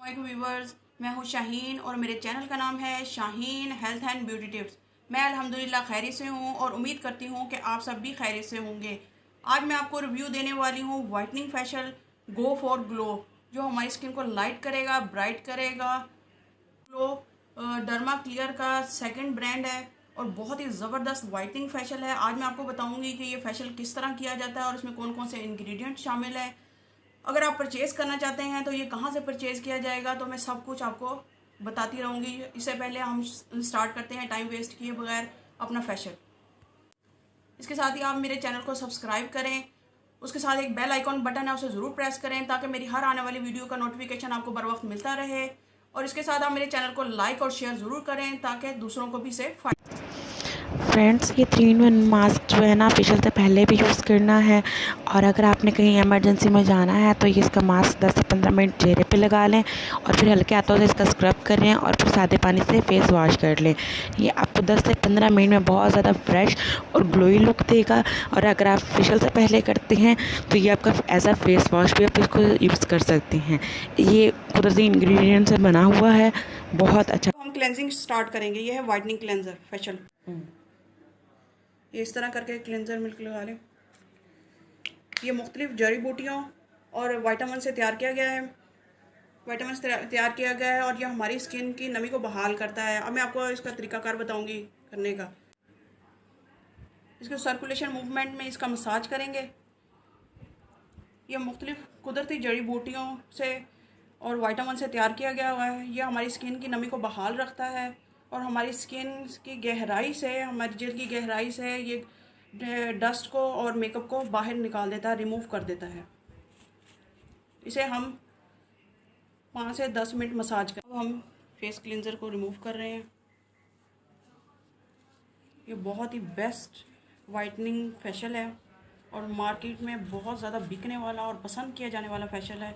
वालेकुम व्यूवर्स, मैं हूँ शाहीन और मेरे चैनल का नाम है Shaheen health and beauty tips. मैं अल्हम्दुलिल्लाह खैरियत से हूँ और उम्मीद करती हूँ कि आप सब भी खैरियत से होंगे। आज मैं आपको रिव्यू देने वाली हूँ whitening facial go for glow, जो हमारी स्किन को लाइट करेगा, ब्राइट करेगा। ग्लो डर्मा क्लियर का सेकंड ब्रांड है और बहुत ही ज़बरदस्त वाइटनिंग फेशियल है। आज मैं आपको बताऊँगी कि ये फेशियल किस तरह किया जाता है और इसमें कौन कौन से इंग्रेडिएंट शामिल है। अगर आप परचेज़ करना चाहते हैं तो ये कहाँ से परचेज़ किया जाएगा, तो मैं सब कुछ आपको बताती रहूँगी। इससे पहले हम स्टार्ट करते हैं टाइम वेस्ट किए बगैर अपना फेशियल। इसके साथ ही आप मेरे चैनल को सब्सक्राइब करें, उसके साथ एक बेल आइकॉन बटन है, उसे ज़रूर प्रेस करें ताकि मेरी हर आने वाली वीडियो का नोटिफिकेशन आपको बर वक्त मिलता रहे। और इसके साथ आप मेरे चैनल को लाइक और शेयर ज़रूर करें ताकि दूसरों को भी इसे फ्रेंड्स, ये 3-in-1 मास्क जो है ना फेशियल से पहले भी यूज़ करना है, और अगर आपने कहीं इमरजेंसी में जाना है तो ये इसका मास्क 10 से 15 मिनट चेहरे पे लगा लें और फिर हल्के हाथों से इसका स्क्रब करें और फिर सादे पानी से फेस वॉश कर लें। ये आपको 10 से 15 मिनट में बहुत ज़्यादा फ्रेश और ग्लोई लुक देगा। और अगर आप फेशियल से पहले करते हैं तो ये आपका एज अ फेस वॉश भी आप इसको यूज़ कर सकते हैं। ये कुदरती इंग्रेडिएंट से बना हुआ है, बहुत अच्छा। हम क्लेंजिंग स्टार्ट करेंगे। ये है वाइटनिंग क्लेंजर फेशियल। ये इस तरह करके क्लेंजर मिल्क लगा लें। ये मुख्तलिफ जड़ी बूटियों और विटामिन से तैयार किया गया है। विटामिन से तैयार किया गया है और यह हमारी स्किन की नमी को बहाल करता है। अब मैं आपको इसका तरीकाकार बताऊंगी करने का। इसको सर्कुलेशन मूवमेंट में इसका मसाज करेंगे। यह मुख्तलिफ कुदरती जड़ी बूटियों से और विटामिन से तैयार किया गया हुआ है। यह हमारी स्किन की नमी को बहाल रखता है और हमारी स्किन की गहराई से, हमारी जिल्द की गहराई से ये डस्ट को और मेकअप को बाहर निकाल देता है, रिमूव कर देता है। इसे हम 5 से 10 मिनट मसाज कर। अब हम फेस क्लींजर को रिमूव कर रहे हैं। ये बहुत ही बेस्ट वाइटनिंग फेशियल है और मार्केट में बहुत ज़्यादा बिकने वाला और पसंद किया जाने वाला फेशियल है।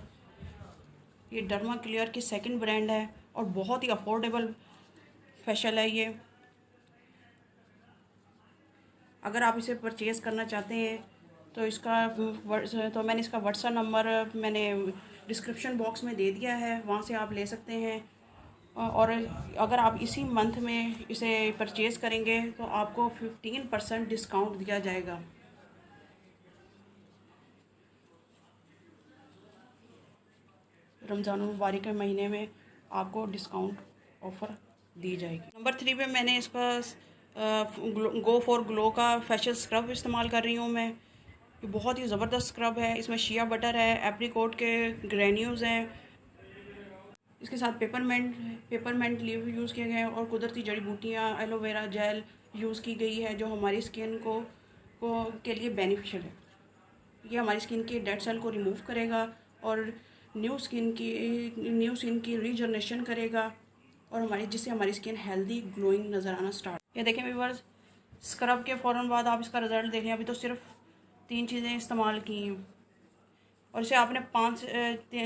ये डर्मा क्लियर की सेकंड ब्रांड है और बहुत ही अफोर्डेबल फेशियल है ये। अगर आप इसे परचेज़ करना चाहते हैं तो मैंने इसका व्हाट्सएप नंबर मैंने डिस्क्रिप्शन बॉक्स में दे दिया है, वहाँ से आप ले सकते हैं। और अगर आप इसी मंथ में इसे परचेज़ करेंगे तो आपको 15% डिस्काउंट दिया जाएगा। रमज़ान मुबारक के महीने में आपको डिस्काउंट ऑफ़र दी जाएगी। नंबर 3 पे मैंने इसका गो फॉर ग्लो का फेशियल स्क्रब इस्तेमाल कर रही हूँ मैं। ये बहुत ही ज़बरदस्त स्क्रब है। इसमें शिया बटर है, एप्रिकॉट के ग्रेन्यूल्स हैं, इसके साथ पेपरमेंट लीव यूज़ किए गए हैं और कुदरती जड़ी बूटियाँ, एलोवेरा जेल यूज़ की गई है जो हमारी स्किन के लिए बेनिफिशियल है। ये हमारी स्किन के डेड सेल को रिमूव करेगा और न्यू स्किन की रीजनरेशन करेगा और जिससे हमारी स्किन हेल्दी ग्लोइंग नज़र आना स्टार्ट। ये देखें व्यूअर्स, स्क्रब के फ़ौरन बाद आप इसका रिज़ल्ट देखें। अभी तो सिर्फ 3 चीज़ें इस्तेमाल की हैं और इसे आपने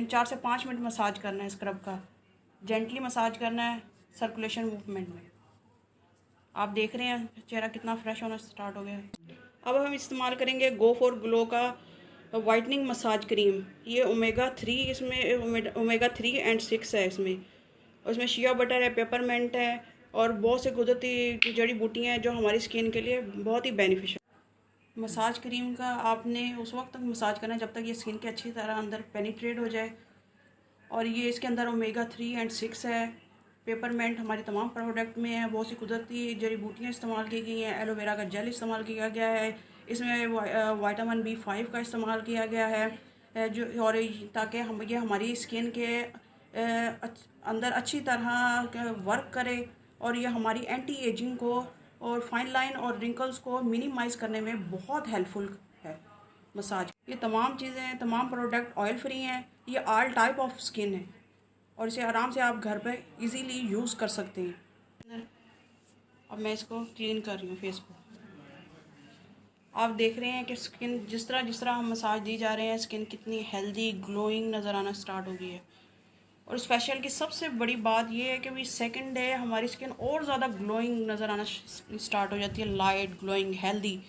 4 से 5 मिनट मसाज करना है। स्क्रब का जेंटली मसाज करना है सर्कुलेशन मूवमेंट में। आप देख रहे हैं चेहरा कितना फ्रेश होना स्टार्ट हो गया है। अब हम इस्तेमाल करेंगे गो फॉर ग्लो का वाइटनिंग मसाज क्रीम। ये ओमेगा 3 एंड 6 है इसमें, और इसमें शिया बटर है, पेपरमेंट है और बहुत से कुदरती जड़ी बूटियाँ हैं जो हमारी स्किन के लिए बहुत ही बेनिफिशियल। मसाज क्रीम का आपने उस वक्त तक मसाज करना है जब तक ये स्किन के अच्छी तरह अंदर पेनिट्रेट हो जाए। और ये इसके अंदर ओमेगा 3 एंड 6 है। पेपरमेंट हमारे तमाम प्रोडक्ट में है। बहुत सी कुदरती जड़ी बूटियाँ इस्तेमाल की गई हैं। एलोवेरा का जेल इस्तेमाल किया गया है। इसमें विटामिन B5 का इस्तेमाल किया गया है जो और ताकि ये हमारी स्किन के अंदर अच्छी तरह वर्क करे और ये हमारी एंटी एजिंग को और फाइन लाइन और रिंकल्स को मिनिमाइज़ करने में बहुत हेल्पफुल है मसाज। ये तमाम चीज़ें, तमाम प्रोडक्ट ऑयल फ्री हैं। ये ऑल टाइप ऑफ स्किन है और इसे आराम से आप घर पे इजीली यूज़ कर सकते हैं। अब मैं इसको क्लीन कर रही हूँ फेस को। आप देख रहे हैं कि स्किन जिस तरह हम मसाज दी जा रहे हैं, स्किन कितनी हेल्दी ग्लोइंग नज़र आना स्टार्ट हो गई है। और इस फेशियल की सबसे बड़ी बात यह है कि भी सेकंड डे हमारी स्किन और ज़्यादा ग्लोइंग नज़र आना स्टार्ट हो जाती है, लाइट ग्लोइंग हेल्दी।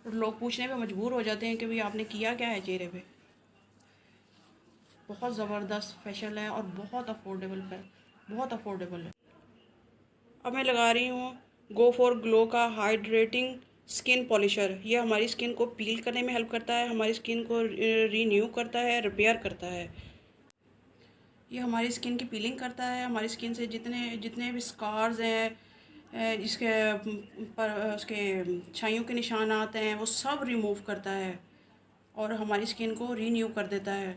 लोग पूछने पे मजबूर हो जाते हैं कि भाई आपने किया क्या है चेहरे पे। बहुत ज़बरदस्त फेशियल है और बहुत अफोर्डेबल है। अब मैं लगा रही हूँ गो फॉर ग्लो का हाइड्रेटिंग स्किन पॉलिशर। ये हमारी स्किन को पील करने में हेल्प करता है, हमारी स्किन को रीन्यू करता है, रिपेयर करता है। ये हमारी स्किन की पीलिंग करता है, हमारी स्किन से जितने भी स्कार्स हैं, इसके पर उसके छाइयों के निशान आते हैं, वो सब रिमूव करता है और हमारी स्किन को रीन्यू कर देता है।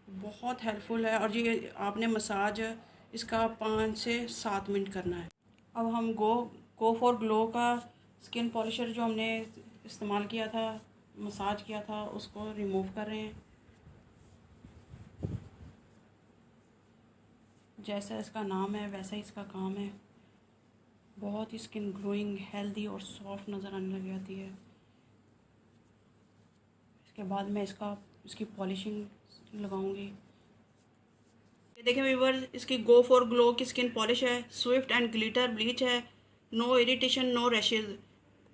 बहुत हेल्पफुल है। और ये आपने मसाज इसका 5 से 7 मिनट करना है। अब हम गो फॉर ग्लो का स्किन पॉलिशर जो हमने इस्तेमाल किया था, मसाज किया था, उसको रिमूव कर रहे हैं। जैसा इसका नाम है वैसा ही इसका काम है। बहुत ही स्किन ग्लोइंग, हेल्दी और सॉफ्ट नज़र आने लग जाती है। इसके बाद मैं इसकी पॉलिशिंग लगाऊंगी। ये देखें व्यूअर्स, इसकी गो फॉर ग्लो की स्किन पॉलिश है, स्विफ्ट एंड ग्लिटर ब्लीच है, नो इरिटेशन नो रैशेज़।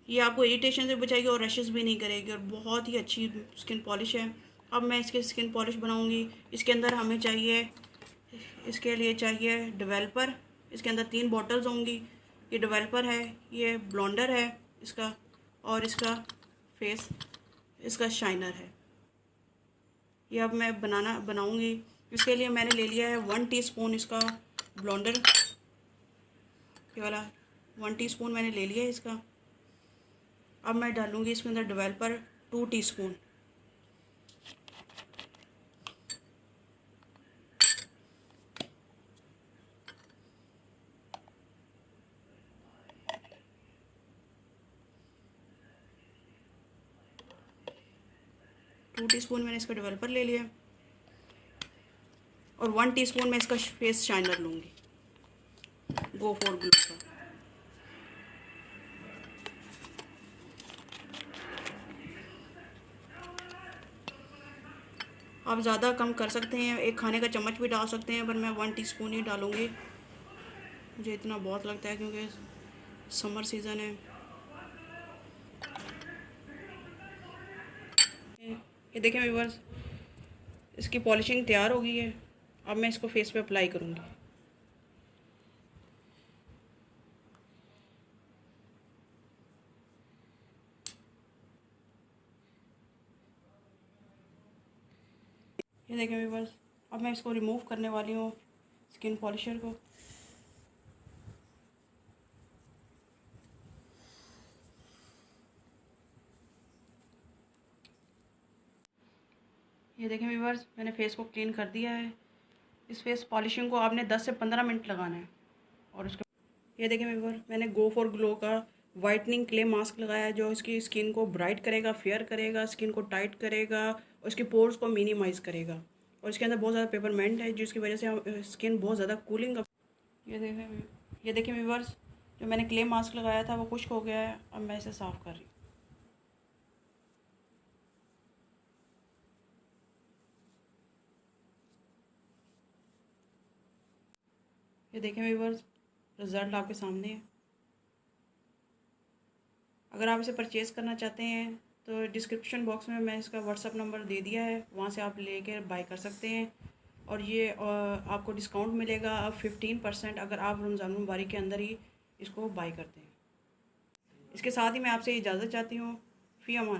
ये आपको इरिटेशन से बचाएगी और रैशेस भी नहीं करेगी और बहुत ही अच्छी स्किन पॉलिश है। अब मैं इसकी स्किन पॉलिश बनाऊंगी। इसके अंदर हमें चाहिए, इसके लिए चाहिए डेवलपर। इसके अंदर 3 बॉटल्स होंगी। ये डेवलपर है, ये ब्लॉन्डर है इसका, और इसका फेस, इसका शाइनर है। ये अब मैं बनाऊंगी। इसके लिए मैंने ले लिया है 1 टीस्पून इसका ब्लॉन्डर, ये वाला 1 टीस्पून मैंने ले लिया है इसका। अब मैं डालूंगी इसके अंदर डेवलपर 2 टीस्पून। मैंने इसका डेवलपर ले लिया और 1 टीस्पून मैं इसका फेस शाइनर लूँगी गो फॉर ग्लो का। आप ज़्यादा कम कर सकते हैं, 1 खाने का चम्मच भी डाल सकते हैं, पर मैं 1 टीस्पून ही डालूँगी। मुझे इतना बहुत लगता है क्योंकि समर सीज़न है। ये देखें व्यूअर्स, इसकी पॉलिशिंग तैयार हो गई है। अब मैं इसको फेस पे अप्लाई करूँगी। ये देखें व्यूअर्स, अब मैं इसको रिमूव करने वाली हूँ स्किन पॉलिशर को। ये देखें व्यूअर्स, मैंने फेस को क्लीन कर दिया है। इस फेस पॉलिशिंग को आपने 10 से 15 मिनट लगाना है। और उसके ये देखें व्यूअर्स, मैंने गो फॉर ग्लो का वाइटनिंग क्ले मास्क लगाया है, जो इसकी स्किन को ब्राइट करेगा, फेयर करेगा, स्किन को टाइट करेगा और इसकी पोर्स को मिनिमाइज करेगा। और इसके अंदर बहुत ज़्यादा पेपरमेंट है, जिसकी वजह से स्किन बहुत ज़्यादा कूलिंग। ये देखें व्यूअर्स, जो मैंने क्ले मास्क लगाया था वो खुश्क हो गया है। अब मैं इसे साफ़ कर रही हूँ। ये देखें व्यूअर्स, रिज़ल्ट आपके सामने है। अगर आप इसे परचेज़ करना चाहते हैं तो डिस्क्रिप्शन बॉक्स में मैं इसका व्हाट्सअप नंबर दे दिया है, वहाँ से आप लेकर बाय कर सकते हैं। और ये आपको डिस्काउंट मिलेगा अब 15% अगर आप रमज़ान मुबारक के अंदर ही इसको बाय करते हैं। इसके साथ ही मैं आपसे इजाज़त चाहती हूँ। फ़ी अमान।